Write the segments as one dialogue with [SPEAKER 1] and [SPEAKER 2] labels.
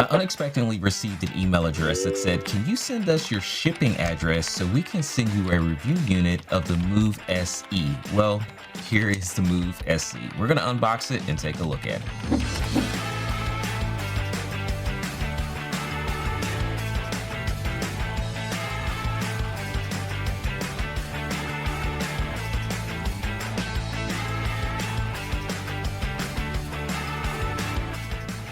[SPEAKER 1] I unexpectedly received an email address that said, "Can you send us your shipping address so we can send you a review unit of the Move SE?" Well, here is the Move SE. We're going to unbox it and take a look at it.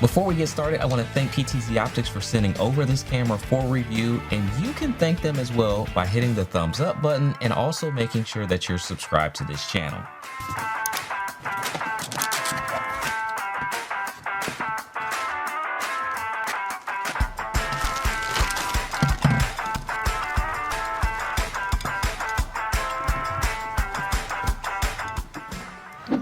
[SPEAKER 1] Before we get started, I want to thank PTZ Optics for sending over this camera for review, and you can thank them as well by hitting the thumbs up button and also making sure that you're subscribed to this channel.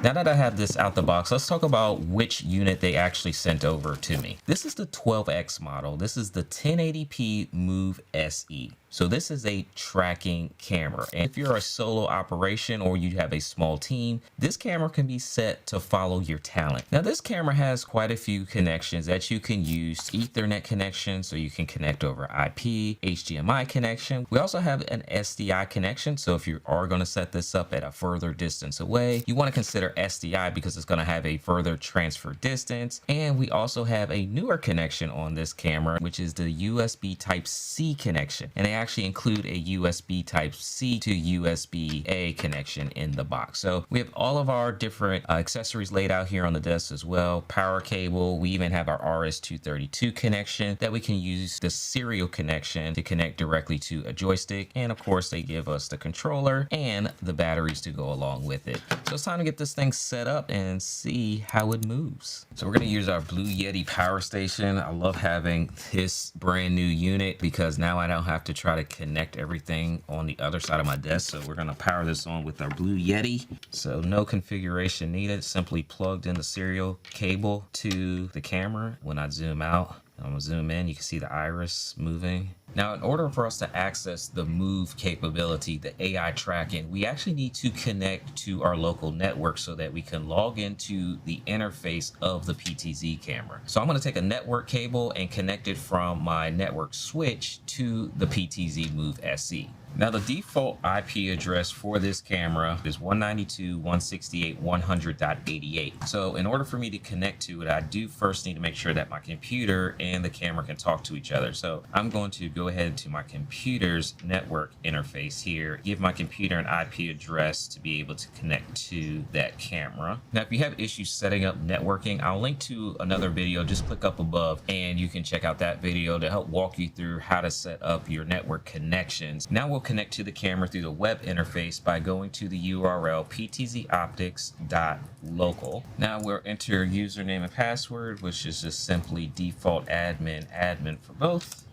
[SPEAKER 1] Now that I have this out the box, let's talk about which unit they actually sent over to me. This is the 12X model. This is the 1080p Move SE. So this is a tracking camera. And if you're a solo operation or you have a small team, this camera can be set to follow your talent. Now this camera has quite a few connections that you can use. Ethernet connection, so you can connect over IP, HDMI connection. We also have an SDI connection. So if you are going to set this up at a further distance away, you want to consider SDI because it's going to have a further transfer distance. And we also have a newer connection on this camera, which is the USB Type-C connection. And they actually include a USB Type-C to USB-A connection in the box. So we have all of our different accessories laid out here on the desk as well. Power cable. We even have our RS-232 connection that we can use the serial connection to connect directly to a joystick. And of course, they give us the controller and the batteries to go along with it. So it's time to get this thing set up and see how it moves. So we're going to use our Blue Yeti power station. I love having this brand new unit because now I don't have to try to connect everything on the other side of my desk. So we're going to power this on with our Blue Yeti. So no configuration needed, simply plugged in the serial cable to the camera. When I zoom out, I'm gonna zoom in, you can see the iris moving. Now, in order for us to access the Move capability, the AI tracking, we actually need to connect to our local network so that we can log into the interface of the PTZ camera. So I'm gonna take a network cable and connect it from my network switch to the PTZ Move SE. Now, the default IP address for this camera is 192.168.100.88. So in order for me to connect to it, I do first need to make sure that my computer and the camera can talk to each other. So I'm going to go ahead to my computer's network interface here, give my computer an IP address to be able to connect to that camera. Now, if you have issues setting up networking, I'll link to another video. Just click up above and you can check out that video to help walk you through how to set up your network connections. Now we'll connect to the camera through the web interface by going to the URL ptzoptics.local. Now we'll enter username and password, which is just simply default admin for both.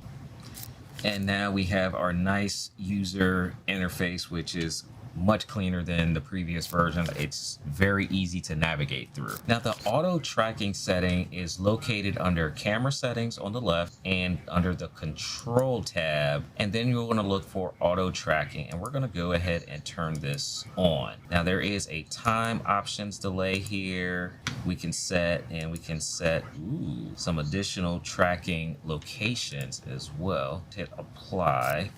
[SPEAKER 1] And now we have our nice user interface, which is much cleaner than the previous version. It's very easy to navigate through. Now, the auto tracking setting is located under camera settings on the left and under the control tab. And then you're going to look for auto tracking, and we're going to go ahead and turn this on. Now, there is a time options delay here. We can set some additional tracking locations as well. Hit apply.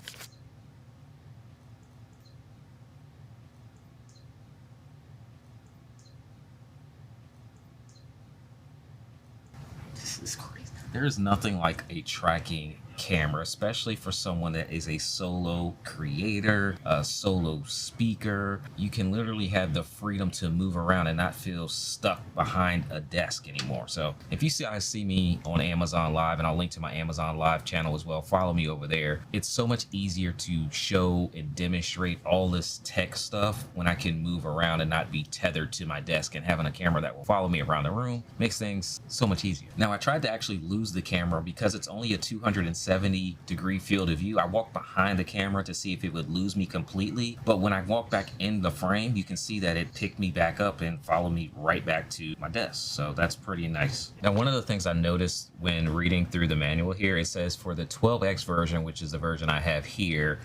[SPEAKER 1] This is crazy. There's nothing like a tracking camera, especially for someone that is a solo creator, a solo speaker. You can literally have the freedom to move around and not feel stuck behind a desk anymore. So if you see me on Amazon Live, and I'll link to my Amazon Live channel as well, follow me over there. It's so much easier to show and demonstrate all this tech stuff when I can move around and not be tethered to my desk, and having a camera that will follow me around the room makes things so much easier. Now, I tried to actually lose the camera because it's only a 270-degree field of view. I walked behind the camera to see if it would lose me completely, but when I walked back in the frame, you can see that it picked me back up and followed me right back to my desk. So that's pretty nice. Now, one of the things I noticed when reading through the manual here, it says for the 12X version, which is the version I have here,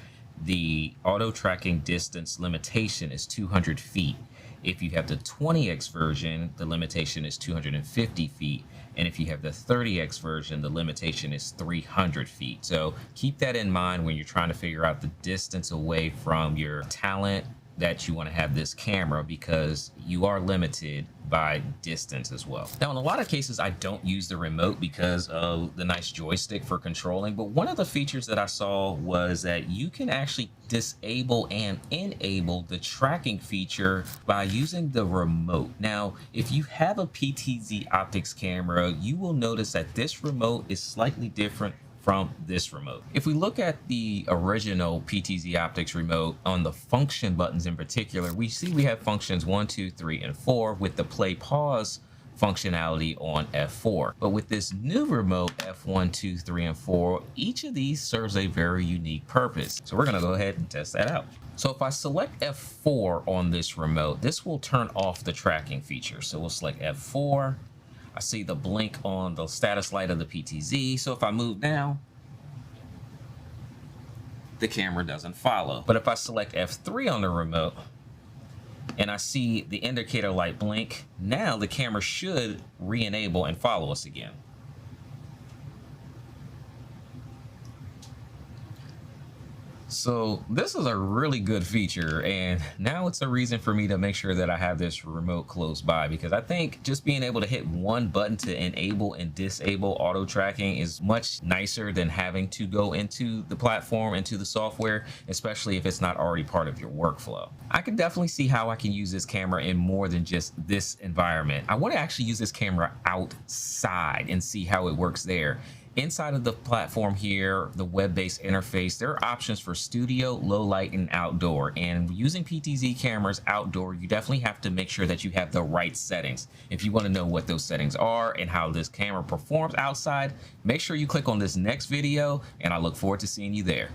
[SPEAKER 1] the auto tracking distance limitation is 200 feet. If you have the 20X version, the limitation is 250 feet. And if you have the 30x version, the limitation is 300 feet. So keep that in mind when you're trying to figure out the distance away from your talent that you want to have this camera, because you are limited by distance as well. Now, in a lot of cases, I don't use the remote because of the nice joystick for controlling, but one of the features that I saw was that you can actually disable and enable the tracking feature by using the remote. Now, if you have a PTZ Optics camera, you will notice that this remote is slightly different from this remote. If we look at the original PTZ Optics remote on the function buttons in particular, we see we have functions 1, 2, 3, and 4 with the play pause functionality on F4. But with this new remote, F1, 2, 3, and 4, each of these serves a very unique purpose. So we're gonna go ahead and test that out. So if I select F4 on this remote, this will turn off the tracking feature. So we'll select F4. I see the blink on the status light of the PTZ. So if I move now, the camera doesn't follow. But if I select F3 on the remote and I see the indicator light blink, now the camera should re-enable and follow us again. So this is a really good feature, and now it's a reason for me to make sure that I have this remote close by, because I think just being able to hit one button to enable and disable auto tracking is much nicer than having to go into the platform, into the software, especially if it's not already part of your workflow. I can definitely see how I can use this camera in more than just this environment. I want to actually use this camera outside and see how it works there. Inside of the platform here, the web-based interface, there are options for studio, low light, and outdoor. And using PTZ cameras outdoor, you definitely have to make sure that you have the right settings. If you want to know what those settings are and how this camera performs outside, make sure you click on this next video, and I look forward to seeing you there.